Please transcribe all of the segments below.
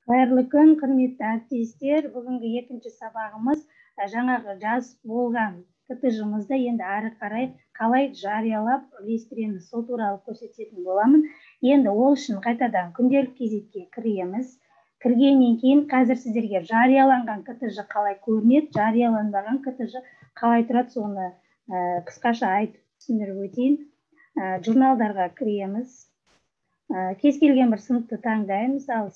Қайырлы күн, құрметті әріптестер. Бүгінгі екінші сабағымыз жаңағы жазып болған КТЖ-мызды енді ары қарай қалай жариялап үлестіреміз, сол туралы көрсететін боламын. Енді ол үшін қайтадан күнделік кезекке кіреміз. Кіргеннен кейін қазір сіздерге жарияланған КТЖ қалай көрінеді, жарияланбаған КТЖ қалай тұрады, соны қысқаша айтып түсіндіріп өтейін. Журналдарға кіреміз. Кез келген бір сыныпты таңдаймыз. Мысалы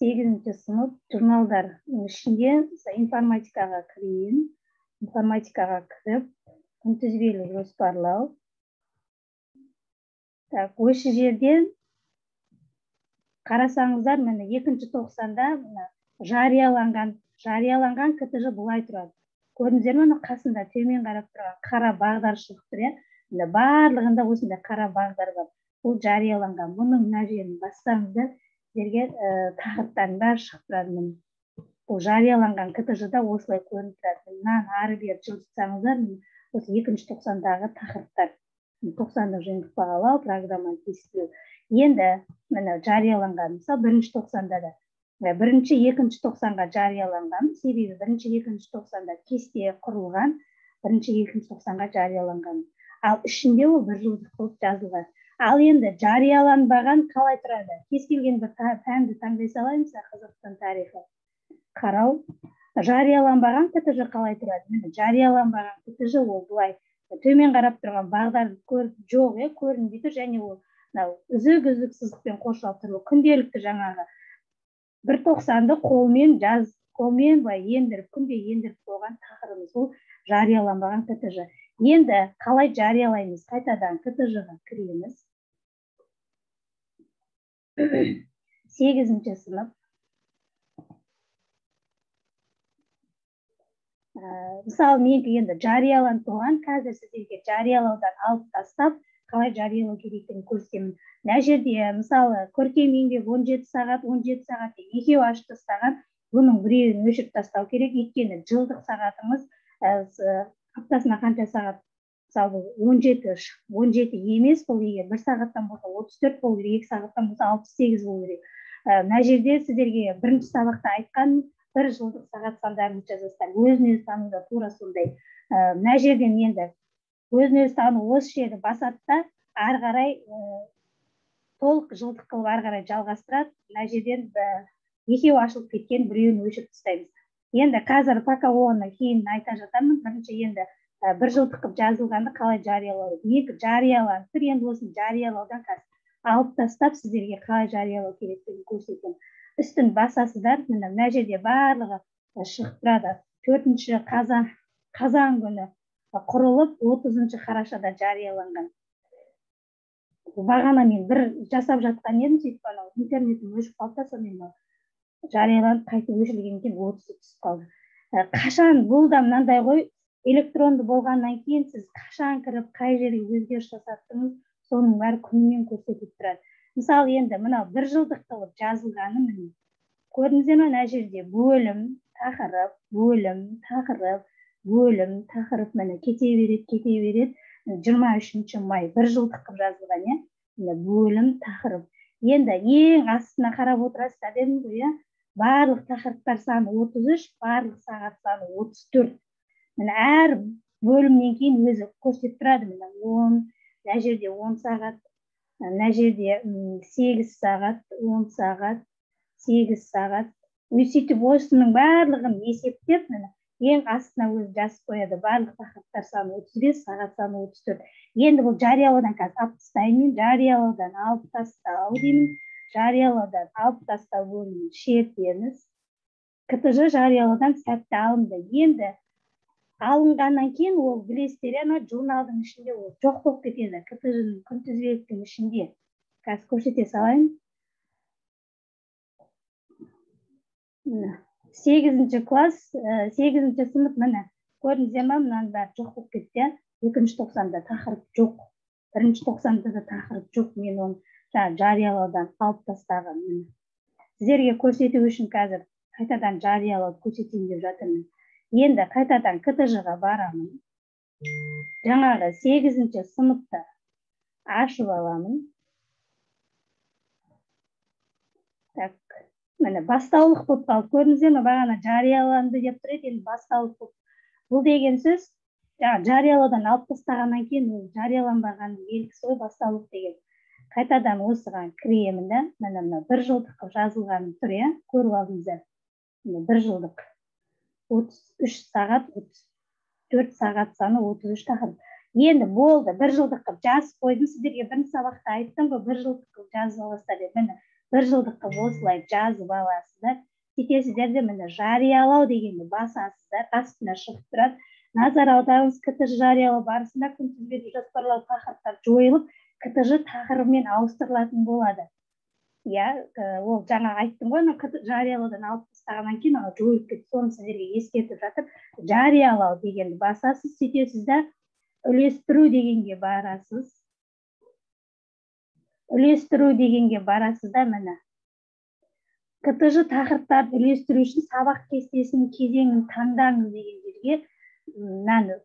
8-ші сынып журналдар ішінде информатикаға кірейін. Информатикаға кіріп, күнтізбелік жоспарлау. Осы жерден қарасаңыздар, міне 2-ші тоқсанда жарияланған КТЖ бұлай тұрады. Көрдіңіздер ме, қасында төмен қарап тұрған қара бағдаршылық тұр. Барлығында осындай қара бағдар бар. Бұл жарияланған. Бұның мына жерін бассаңыздар, сіздерге тақырыптардың бәрі шығып тұрады. Бұл жарияланған КТЖ-да осылай көрініп тұрады. Мынаны ары бері жылжытсаңыздар, осы 2-ші тоқсандағы тақырыптар. 90-ды жиынтық бағалау, программаны тестілеу. Енді міне жарияланған. Мысалы 1-ші тоқсанда да 1-ші, 2-ші тоқсанға жарияланған. Себебі 1-ші, 2-ші тоқсанда кесте құрылған, 1-ші, 2-ші тоқсанға жарияланған. Ал ішінде ол бір жылдық қылып жазылған. Ал енді жарияланбаған қалай тұрады? Кез келген бір пәнді таңдай салаймыз, Қазақстан тарихы. Қарау. Жарияланбаған КТЖ қалай тұрады? Міне жарияланбаған КТЖ ол бұлай төмен қарап тұрған бағдарды жоқ, көрінбейді, және ол үзік сызықпен қоршалып тұр. Күнделікті жаңағы 1.90-ды қолмен ендіріп, күнде ендіріп қойған тақырыбымыз. Ол жарияланбаған КТЖ. Енді қалай жариялаймыз? Қайтадан КТЖ-ға кіреміз. 8-ші сынып. Мысалы, менікі енді жарияланып қойған, қазір сіздерге жариялаудан алып тастап, қалай жариялау керектігін көрсетемін. Мына жерде, мысалы, көркем еңбек 17 сағат, 17 сағат екеуі ашып тастаған, бұның біреуін өшіріп тастау керек. Өйткені жылдық сағатымыз аптасына қанша сағат? Мысалы, 17 емес, бұл егер 1 сағаттан болса 34 болу керек, 2 сағаттан болса 68 болу керек. Мына жерде сіздерге бірінші сабақта айтқан бір жылдық сағат сандарын жазасыздар. Өзін-өзі тануда тура сондай. Мына жерден енді өзін-өзі тану осы жерді басады да, ары қарай толық жылдық қылып ары қарай жалғастырады. Мына жерден екеуі ашылып кеткен, біреуін өшіріп тастаймыз. Енді қазір пока оны кейін айта жатамын. Бірінші енді бір жылдық қылып жазылғанды қалай жариялау? Екі жарияланып тұр, енді осыны жариялаудан алып тастап сіздерге қалай жариялау керектігін көрсетемін. Үстін басасыздар, мына жерде барлығы шығып тұрады. 4-ші қазан күні құрылып, 30-ші қарашада жарияланған. Бағана мен бір жасап жатқан едім, сөйтіп интернетім өшіп қалды, сонымен жарияланып қайтып өшірілгеннен кейін 30-ы түсіп қалды. Қашан бұл да мынандай ғой, электронды болғаннан кейін сіз қашан кіріп, қай жерге өзгеріс жасаттыңыз, соның бәрі күнмен көрсетіп тұрады. Мысалы, енді мынау бір жылдық қылып жазылғаны міне. Көрдіңіздер ме, мына жерде бөлім, тақырып, бөлім, тақырып, бөлім, тақырып міне кете береді. 23 май бір жылдық қылып жазылған, бөлім, тақырып. Енді ең астына қарап отырасыздар дедім ғой, барлық тақырыптар саны 33, барлық сағат саны 34. Міне әр бөлімнен кейін өзі көрсетіп тұрады. Міне 10, мына жерде 10 сағат, мына жерде 8 сағат, 10 сағат, 8 сағат. Сөйтіп осының барлығын есептеп, ең астына өзі жазып қояды. Барлық тақырыптар саны 35, сағат саны 34. Енді бұл жариялаудан қазір алып тастаймын. Жариялаудан алып тастау деймін. Жариялаудан алып тастау бөлімін шертеміз. КТЖ жариялаудан сәтті алынды. Енді алынғаннан кейін ол білесіздер, журналдың ішінде ол жоқ болып кетеді. КТЖ-ның күнтізбеліктің ішінде. Қазір көрсете салайын. 8-ші класс, 8-ші сынып, міне, көрдіңіздер ме, мынаның бәрі жоқ болып кетті. 2-ші тоқсанда тақырып жоқ. 1-ші тоқсанда да тақырып жоқ. Мен оны жариялаудан алып тастаған. Сіздерге көрсету үшін қазір қайтадан жариялауды көрсетейін деп жатырмын. Енді қайтадан КТЖ-ға барамын. Жаңағы 8-ші сыныпты ашып аламын. Так, міне бастаулық болып қалды. Көрдіңіздер ме, бағана жарияланды деп тұр еді, енді бастаулық болып. Бұл деген сөз, жариялаудан алып тастағаннан кейін ол жарияланбаған белгісі ғой, бастаулық деген. Қайтадан осыған кіремін да, міне 1 жылдық жазылған тұр, иә, көріп алдыңыздар. 1 жылдық 33 сағат 34 сағат саны 33 тақырып. Енді болды, 1 жылдық жазып қойдым, сіздерге бірінші сабақта айттым ғой, 1 жылдық жазып аласыздар деп. Міне 1 жылдық осылай жазып аласыздар. Кетесіздер де міне жариялау дегенді басасыздар, астына шығып тұрады. Назар аударыңыз, КТЖ жариялау барысында күнтізбелік жоспарлау тақырыптар жойылып, КТЖ тақырыбымен ауыстырылатын болады. Иә, ол жаңа айттым ғой, жариялаудан алып тастағаннан кейін жойылып кетті. Соны сіздерге ескертіп жатыр. Жариялау дегенді басасыз, сөйтесіз да үлестіру дегенге барасыз. Үлестіру дегенге барасыз да міне. КТЖ тақырыптарды үлестіру үшін сабақ кестесінің кезеңін таңдаңыз деген жерге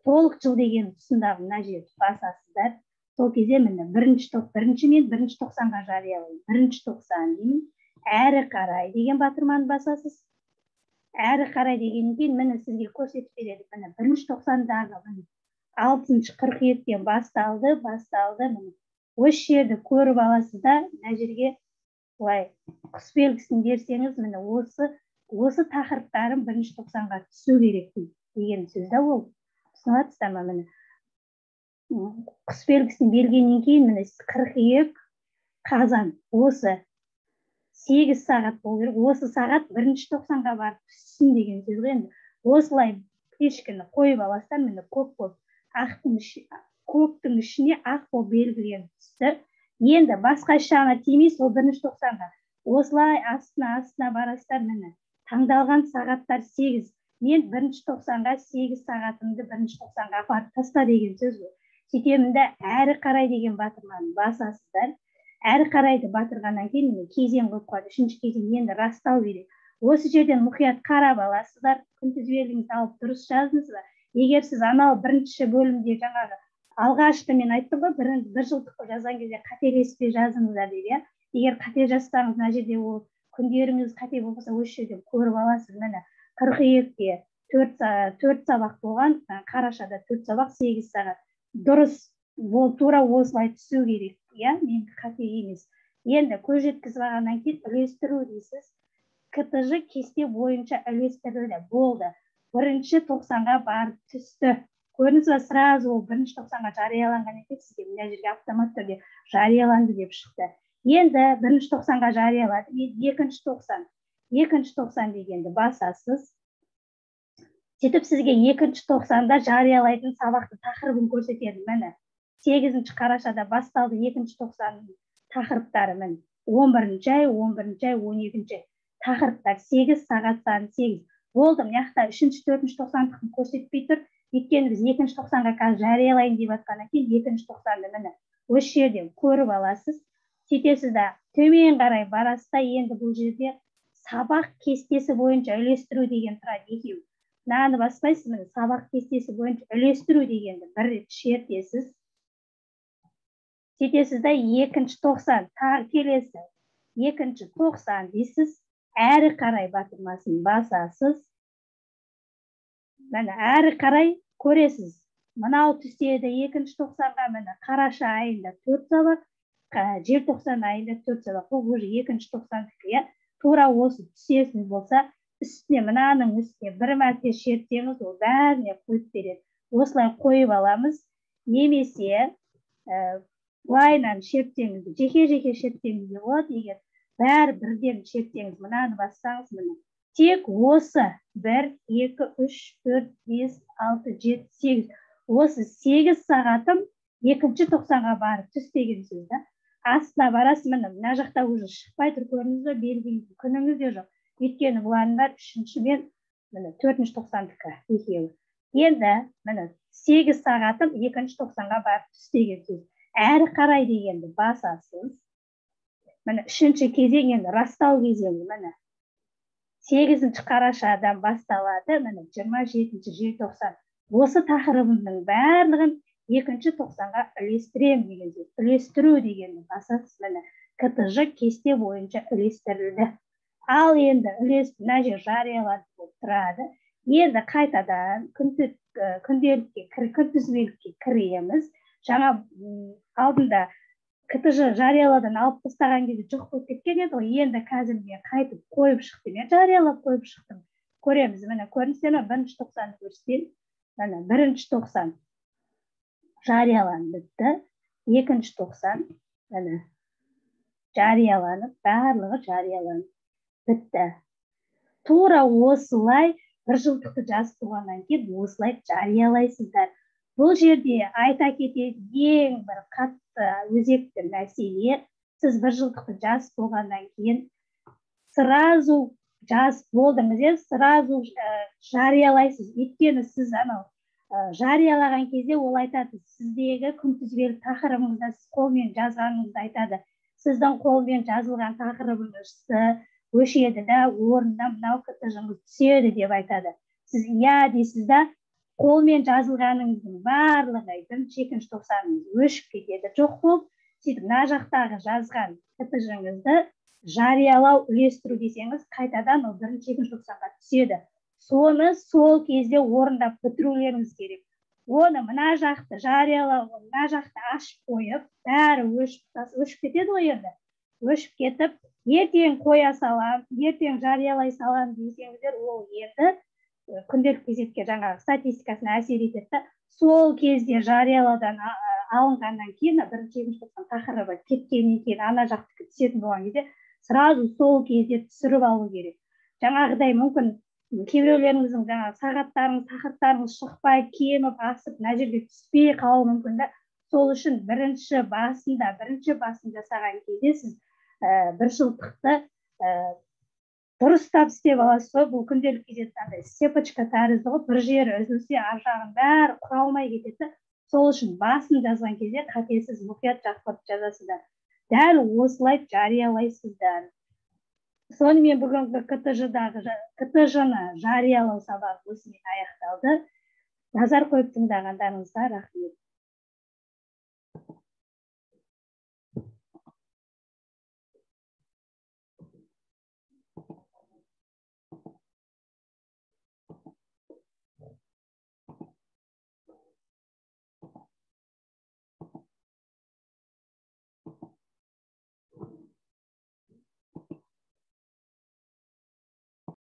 толық жыл деген тұсындағы мына жерді басасыздар. Сол кезде міне бірінші мен 1 тоқсанға жариялаймын. 1 тоқсан деймін. Әрі қарай деген батырманы басасыз. Әрі қарай дегеннен кейін міне сізге көрсетіп береді. Міне 1 тоқсандағы 6 қыркүйектен басталды. Міне осы жерді көріп аласыз да, мына жерге былай құс белгісін берсеңіз, міне осы тақырыптарым 1 тоқсанға түсу керек деген сөз да ол. Түсініп ма, міне құс белгісін бергеннен кейін міне қыркүйек, қазан, осы 8 сағат болу керек. Осы сағат 1 тоқсанға барып түссін деген сөз ғой. Енді осылай кешкіні қойып аласыздар, міне көктің ішіне ақ болып белгіленіп түсті. Енді басқа жағына тимейсіз, ол 1 тоқсанға. Осылай астына барасыздар, міне таңдалған сағаттар 8. Мен 1 тоқсанға 8 сағатымды 1 тоқсанға апарып таста деген сөз ғой. Сөйтемін де әрі қарай деген батырманы басасыздар. Әрі қарайды батырғаннан кейін кезең қойып қойды. 3-ші кезең енді растау керек. Осы жерден мұқият қарап аласыздар. Күнтізбелігіңізді алып дұрыс жаздыңыз ба? Егер сіз анау 1-ші бөлімде жаңағы алғашқы мен айттым ғой, 1 жылдық жазған кезде қателеспей жазыңыздар деп. Егер қате жазсаңыз, мына жерде ол күндеріңіз қате болса, осы жерден көріп аласыз. Міне қыркүйекте 4 сабақ болған, қарашада 4 сабақ 8 сағат. Дұрыс, ол тура осылай түсу керек. Мен қате емес. Енді көз жеткізіп алғаннан кейін үлестіру дейсіз. КТЖ кесте бойынша үлестірілді. Болды. 1 тоқсанға барып түсті. Көрдіңіз ба, сразу ол 1 тоқсанға жарияланған екен, сізге мына жерге автомат түрде жарияланды деп шықты. Енді 1 тоқсанға жариялады. 2 тоқсан дегенді басасыз. Сөйтіп сізге 2 тоқсанда жариялайтын сабақты тақырыбын көрсетеді. Міне 8 қарашада басталды 2 тоқсан тақырыптары. Міне 11-ші ай, 11-ші ай, 12-ші тақырыптар 8 сағат саны 8. Болды, мына 3-ші, 4-ші тоқсандықын көрсетпей тұр. Өйткені біз 2 тоқсанға қазір жариялайын деп жатқаннан кейін 2 тоқсанды міне осы жерден көріп аласыз. Сөйтесіз де төмен қарай барасыз да, енді бұл жерде сабақ кестесі бойынша үлестіру деген тұрады екеу. Мынаны баспайсыз, міне сабақ кестесі бойынша үлестіру дегенді бір рет шертесіз. Сөйтесіз де 2 тоқсан, тағы келесі 2 тоқсан дейсіз. Әрі қарай батырмасын басасыз. Міне әрі қарай көресіз. Мынау түстеді 2 тоқсанға, міне қараша айында 4 сабақ, желтоқсан айында 4 сабақ. Бұл уже 2 тоқсандікі. Тура осы түсесіз болса, үстіне мынаның үстіне бір мәрте шертсеңіз, ол бәріне қойып береді. Осылай қойып аламыз. Немесе лайнан шертсеңіз, жеке шертсеңіз де болады. Егер бәрі бірден шертсеңіз, мынаны бассаңыз, міне тек осы 1, 2, 3, 4, 5, 6, 7, 8. Осы 8 сағатым 2 тоқсанға барып түс деген сөз да. Астына барасыз, мына жақта уже шықпай тұр, көрдіңіз бе, белгілі күніңіз де жоқ. Өйткені бұлардың бәрі 3-ші мен 4-ші тоқсандікі екеуі. Енді міне 8 сағатым 2 тоқсанға барып түс деген сөз. Әрі қарай дегенді басасыз. Міне 3-ші кезең енді растау кезеңі. Міне 8 қарашадан басталады, міне 27 желтоқсан. Осы тақырыбымның барлығын 2 тоқсанға үлестірем деген сөз. Үлестіру дегенді басасыз. Міне ктж кесте бойынша үлестірілді. Ал енді үлесті мына жер жарияланды болып тұрады. Енді қайтадан күнтізбелікке кіреміз. Жаңа алдында ктж жарияладан алып тастаған кезде жоқ болып кеткен еді ғой. Енді қазір мен қайтып қойып шықтым. Мен жариялап қойып шықтым. Көреміз, міне көрінсіздер ме? 1-90 көрсеткен. Міне 1-90 жарияланып бітті. 2-90 міне жарияланып, барлығы жарияланып бітті. Тура осылай бір жылдықты жазып болғаннан кейін осылай жариялайсыздар. Бұл жерде айта кететін ең бір қатты өзекті мәселе, сіз бір жылдықты жазып болғаннан кейін сразу жазып болдыңыз, сразу жариялайсыз. Өйткені сіз жариялаған кезде ол айтады, сіздегі күнтізбелік тақырыбыңызда сіз қолмен жазғаныңызды айтады. Сіздің қолмен жазылған тақырыбыңызды өшеді да, орнына мынау ктж-ңыз түседі деп айтады. Сіз дейсіз да, қолмен жазылғаныңыздың барлығы 1-2-90 өшіп кетеді, жоқ болып, сөйтіп мына жақтағы жазған ктж-ңызды жариялау, үлестіру десеңіз, қайтадан ол 1-2-90-ға түседі. Соны сол кезде орындап бітірулеріңіз керек. Оны мына жақты жариялау, мына жақты ашып қойып, бәрі өшіп кетеді ғой енді. Өшіп кетіп, ертең қоя салам, ертең жариялай салам десеңіздер, ол енді күнделік кезекке жаңағы статистикасына әсер етеді. Сол кезде жариялаудан алынғаннан кейін, 1-2-90 тақырыбы кеткеннен кейін, ана жақты түсетін болған кезде, сразу сол кезде түсіріп алу керек. Жаңағыдай мүмкін кейбіреулеріңіздің жаңағы сағаттарыңыз, тақырыптарыңыз шықпай, кеміп, асып, мына жерге түспей қалуы мүмкін да. Сол үшін бірінші басын жасаған кезде сіз бір жылдықты дұрыстап істеп аласыз ғой. Бұл күнделік кездесінде сепочка тәрізді ғой, бір жері үзілсе, ар жағын бәрі құралмай кетеді. Сол үшін басын жазған кезде қатесіз мұқият жақсылап жазасыздар. Дәл осылай жариялайсыздар. Сонымен бүгінгі ктж-ны жариялау сабағы осымен аяқталды. Назар қойып тыңдағандарыңызға рахмет.